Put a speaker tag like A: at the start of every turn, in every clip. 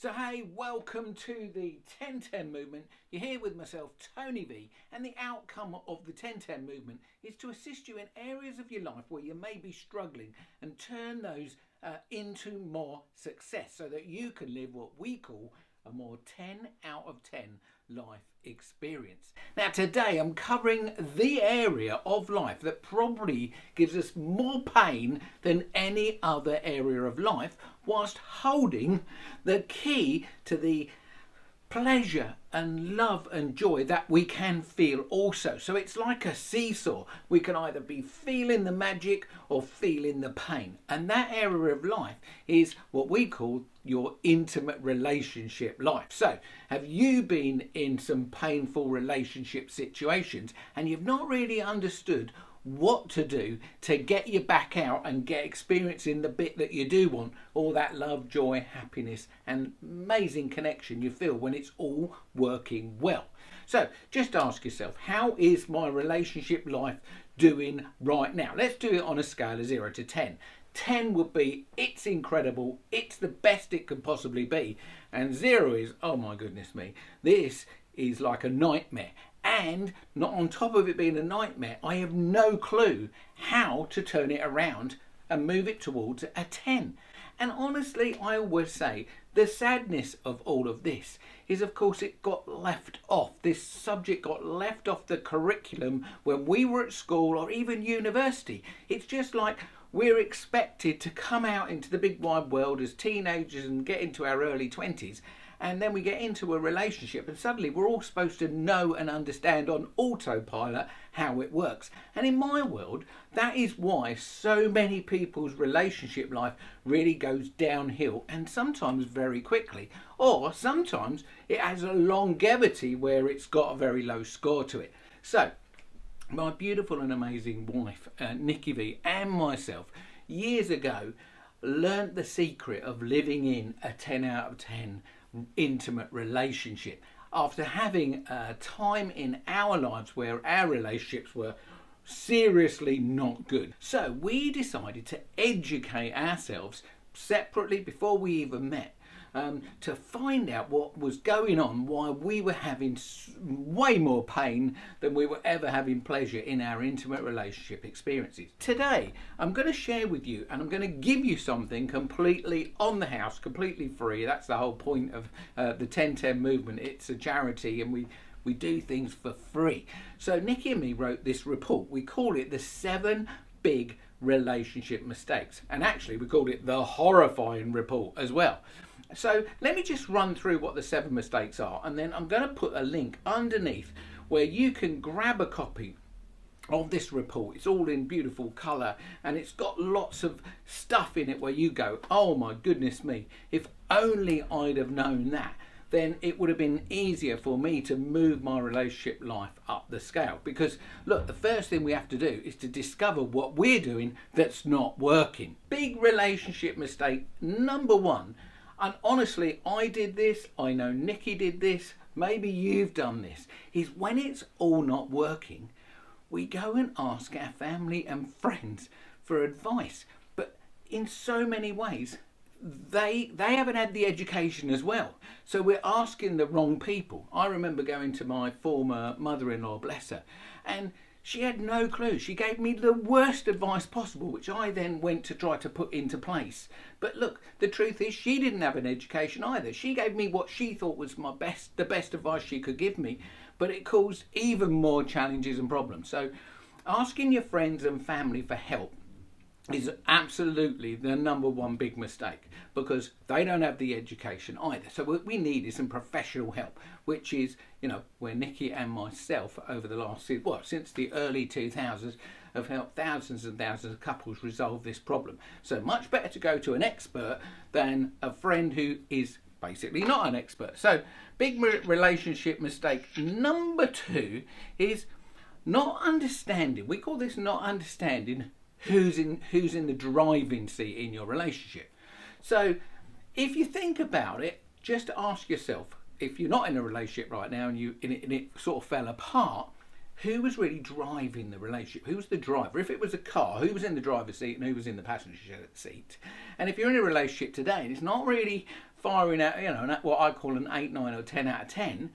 A: So hey, welcome to the 10-10 movement. You're here with myself, Tony V, and the outcome of the 10-10 movement is to assist you in areas of your life where you may be struggling and turn those into more success so that you can live what we call a more 10 out of 10 life experience. Now today I'm covering the area of life that probably gives us more pain than any other area of life, whilst holding the key to the pleasure and love and joy that we can feel also. So it's like a seesaw. We can either be feeling the magic or feeling the pain. And that area of life is what we call your intimate relationship life. So have you been in some painful relationship situations and you've not really understood what to do to get you back out and get experiencing the bit that you do want, all that love, joy, happiness and amazing connection you feel when it's all working well? So just ask yourself, how is my relationship life doing right now? Let's do it on a scale of 0 to 10. 10 would be it's incredible, it's the best it could possibly be, and 0 is oh my goodness me, this is like a nightmare. And not on top of it being a nightmare, I have no clue how to turn it around and move it towards a 10. And honestly, I always say the sadness of all of this is, of course, it got left off. This subject got left off the curriculum when we were at school or even university. It's just like we're expected to come out into the big wide world as teenagers and get into our early 20s. And then we get into a relationship and suddenly we're all supposed to know and understand on autopilot how it works. And in my world, that is why so many people's relationship life really goes downhill, and sometimes very quickly. Or sometimes it has a longevity where it's got a very low score to it. So my beautiful and amazing wife, Nikki V, and myself, years ago, learnt the secret of living in a 10 out of 10 intimate relationship after having a time in our lives where our relationships were seriously not good. So we decided to educate ourselves separately before we even met, to find out what was going on, why we were having way more pain than we were ever having pleasure in our intimate relationship experiences. Today, I'm going to share with you and I'm going to give you something completely on the house, completely free. That's the whole point of the 10-10 movement. It's a charity and we do things for free. So Nikki and me wrote this report. We call it the 7 Big Relationship Mistakes. And actually we called it the horrifying report as well. So let me just run through what the 7 mistakes are, and then I'm going to put a link underneath where you can grab a copy of this report. It's all in beautiful colour and it's got lots of stuff in it where you go, oh my goodness me, if only I'd have known that, then it would have been easier for me to move my relationship life up the scale. Because look, the first thing we have to do is to discover what we're doing that's not working. Big relationship mistake number 1. And honestly, I did this, I know Nikki did this, maybe you've done this, is when it's all not working, we go and ask our family and friends for advice. But in so many ways, they haven't had the education as well. So we're asking the wrong people. I remember going to my former mother-in-law, bless her, and she had no clue. She gave me the worst advice possible, which I then went to try to put into place. But look, the truth is she didn't have an education either. She gave me what she thought was the best advice she could give me, but it caused even more challenges and problems. So asking your friends and family for help is absolutely the number 1 big mistake, because they don't have the education either. So what we need is some professional help, which is, where Nikki and myself over the last, since the early 2000s have helped thousands and thousands of couples resolve this problem. So much better to go to an expert than a friend who is basically not an expert. So big relationship mistake number 2 is not understanding. We call this not understanding who's in the driving seat in your relationship. So if you think about it, just ask yourself, if you're not in a relationship right now and it sort of fell apart, who was really driving the relationship? Who was the driver? If it was a car, who was in the driver's seat and who was in the passenger seat? And if you're in a relationship today and it's not really firing out, what I call an 8, 9 or 10 out of 10,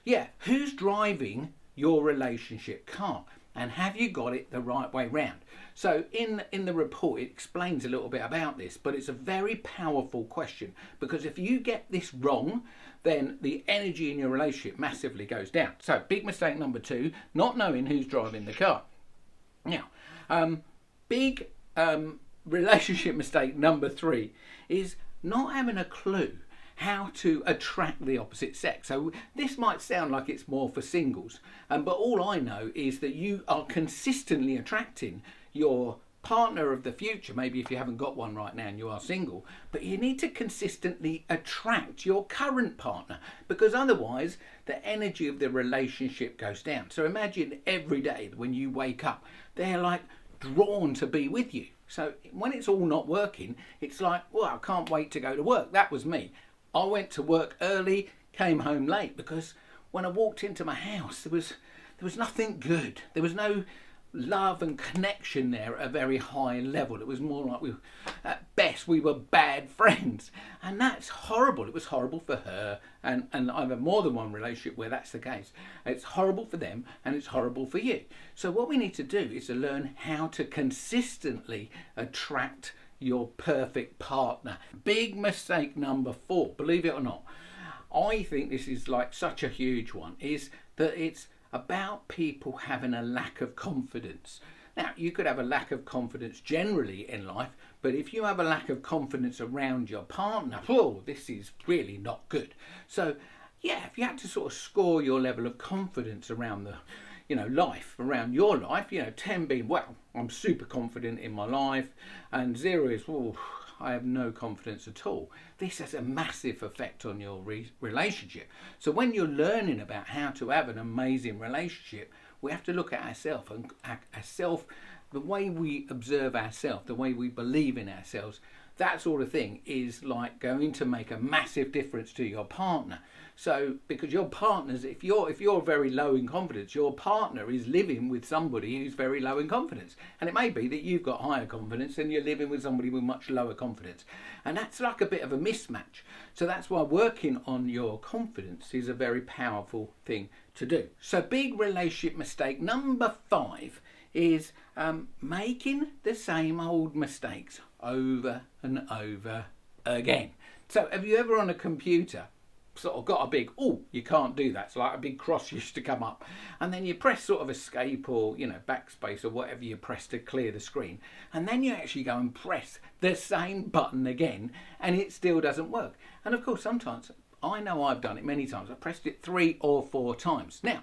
A: yeah, who's driving your relationship car? And have you got it the right way round? So in the report, it explains a little bit about this, but it's a very powerful question, because if you get this wrong, then the energy in your relationship massively goes down. So big mistake number 2, not knowing who's driving the car. Now, big relationship mistake number 3 is not having a clue how to attract the opposite sex. So this might sound like it's more for singles, but all I know is that you are consistently attracting your partner of the future. Maybe if you haven't got one right now and you are single, but you need to consistently attract your current partner, because otherwise the energy of the relationship goes down. So imagine every day when you wake up, they're like drawn to be with you. So when it's all not working, it's like, well, I can't wait to go to work. That was me. I went to work early, came home late, because when I walked into my house, there was nothing good. There was no love and connection there at a very high level. It was more like at best we were bad friends, and that's horrible. It was horrible for her, and I've had more than one relationship where that's the case. It's horrible for them and it's horrible for you. So what we need to do is to learn how to consistently attract your perfect partner. Big mistake number 4, believe it or not, I think this is like such a huge one, is that it's about people having a lack of confidence. Now, you could have a lack of confidence generally in life, but if you have a lack of confidence around your partner, whoa, this is really not good. So yeah, if you had to sort of score your level of confidence around the life, around your life, 10 being, well, I'm super confident in my life, and 0 is, oh, I have no confidence at all. This has a massive effect on your relationship. So when you're learning about how to have an amazing relationship, we have to look at ourselves, and the way we observe ourselves, the way we believe in ourselves. That sort of thing is like going to make a massive difference to your partner. So because your partners, if you're very low in confidence, your partner is living with somebody who's very low in confidence, and it may be that you've got higher confidence and you're living with somebody with much lower confidence, and that's like a bit of a mismatch. So that's why working on your confidence is a very powerful thing to do. So big relationship mistake number 5 is making the same old mistakes over and over again. So have you ever on a computer sort of got a big, oh, you can't do that, so like a big cross used to come up, and then you press sort of escape or backspace or whatever you press to clear the screen, and then you actually go and press the same button again and it still doesn't work. And of course sometimes, I know I've done it many times, I pressed it 3 or 4 times. Now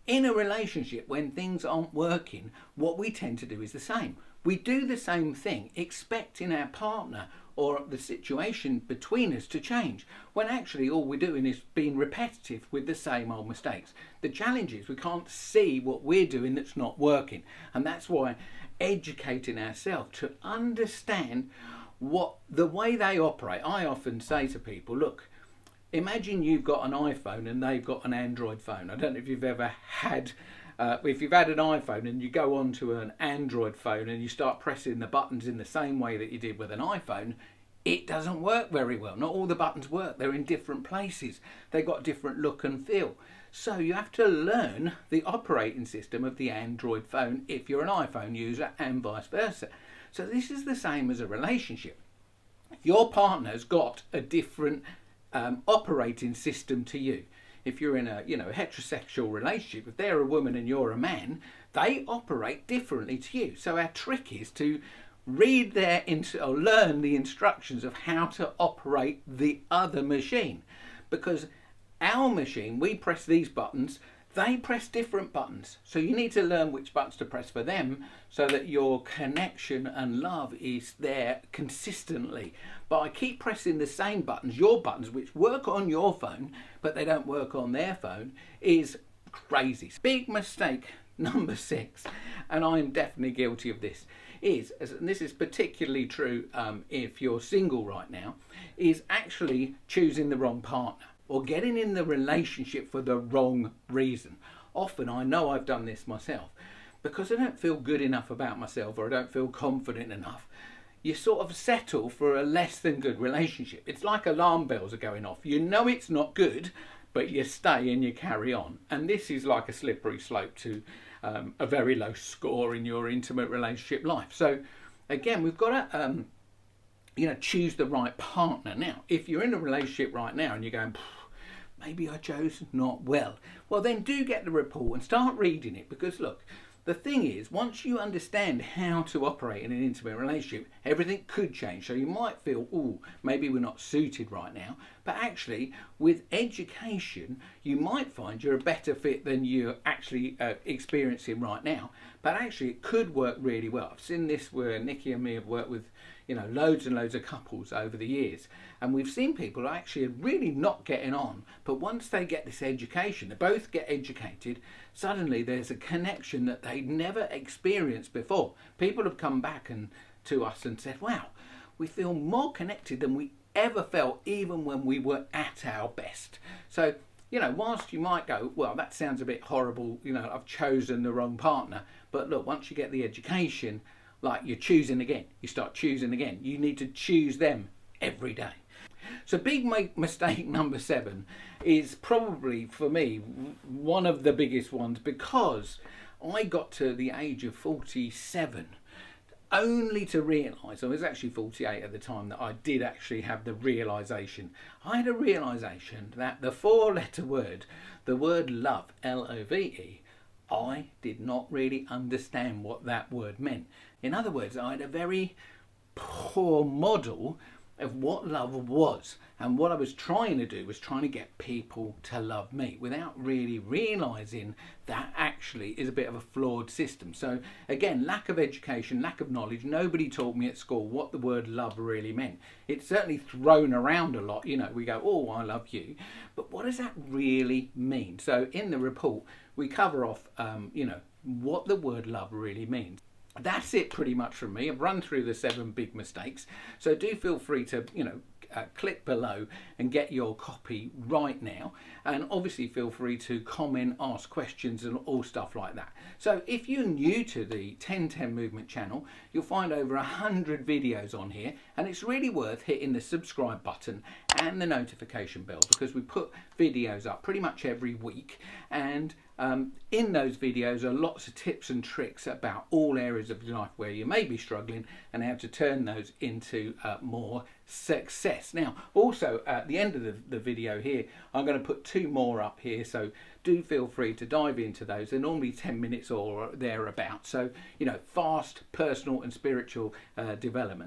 A: in a relationship, when things aren't working, what we tend to do is the same. We do the same thing expecting our partner or the situation between us to change, when actually all we're doing is being repetitive with the same old mistakes. The challenge is we can't see what we're doing that's not working, and that's why educating ourselves to understand what the way they operate. I often say to people, look, imagine you've got an iPhone and they've got an Android phone. I don't know if you've ever had if you've had an iPhone and you go onto an Android phone and you start pressing the buttons in the same way that you did with an iPhone, it doesn't work very well. Not all the buttons work. They're in different places. They've got different look and feel. So you have to learn the operating system of the Android phone if you're an iPhone user, and vice versa. So this is the same as a relationship. Your partner's got a different operating system to you. If you're in a heterosexual relationship, if they're a woman and you're a man, they operate differently to you. So our trick is to read or learn the instructions of how to operate the other machine, because our machine, we press these buttons, they press different buttons. So you need to learn which buttons to press for them so that your connection and love is there consistently. But I keep pressing the same buttons, your buttons, which work on your phone, but they don't work on their phone, is crazy. Big mistake number 6, and I'm definitely guilty of this, and this is particularly true if you're single right now, is actually choosing the wrong partner or getting in the relationship for the wrong reason. Often, I know I've done this myself, because I don't feel good enough about myself or I don't feel confident enough. you sort of settle for a less than good relationship. It's like alarm bells are going off. You know it's not good, but you stay and you carry on. And this is like a slippery slope to a very low score in your intimate relationship life. So again, we've got to choose the right partner. Now, if you're in a relationship right now and you're going, maybe I chose not well, well then do get the report and start reading it, because look, the thing is, once you understand how to operate in an intimate relationship, everything could change. So you might feel, oh, maybe we're not suited right now. But actually, with education, you might find you're a better fit than you're actually experiencing right now. But actually, it could work really well. I've seen this where Nikki and me have worked with loads and loads of couples over the years. And we've seen people who actually are really not getting on. But once they get this education, they both get educated, suddenly there's a connection that they'd never experienced before. People have come back to us and said, wow, we feel more connected than we ever felt, even when we were at our best. So, whilst you might go, well, that sounds a bit horrible, I've chosen the wrong partner. But look, once you get the education, like you're choosing again, you start choosing again. You need to choose them every day. So big mistake number 7 is probably, for me, one of the biggest ones, because I got to the age of 47 only to realise, I was actually 48 at the time, that I did actually have the realisation. I had a realisation that the 4-letter word, the word love, L-O-V-E, I did not really understand what that word meant. In other words, I had a very poor model of what love was, and what I was trying to do was trying to get people to love me without really realizing that actually is a bit of a flawed system. So again, lack of education, lack of knowledge. Nobody taught me at school what the word love really meant. It's certainly thrown around a lot. We go, oh, I love you, but what does that really mean? So in the report we cover off what the word love really means. That's it pretty much from me. I've run through the 7 big mistakes. So do feel free to, click below and get your copy right now. And obviously feel free to comment, ask questions and all stuff like that. So if you're new to the 1010 Movement channel, you'll find over 100 videos on here. And it's really worth hitting the subscribe button and the notification bell, because we put videos up pretty much every week. And in those videos are lots of tips and tricks about all areas of your life where you may be struggling, and how to turn those into more success. Now, also at the end of the video here, I'm going to put 2 more up here, so do feel free to dive into those. They're normally 10 minutes or thereabouts. So, fast personal and spiritual development.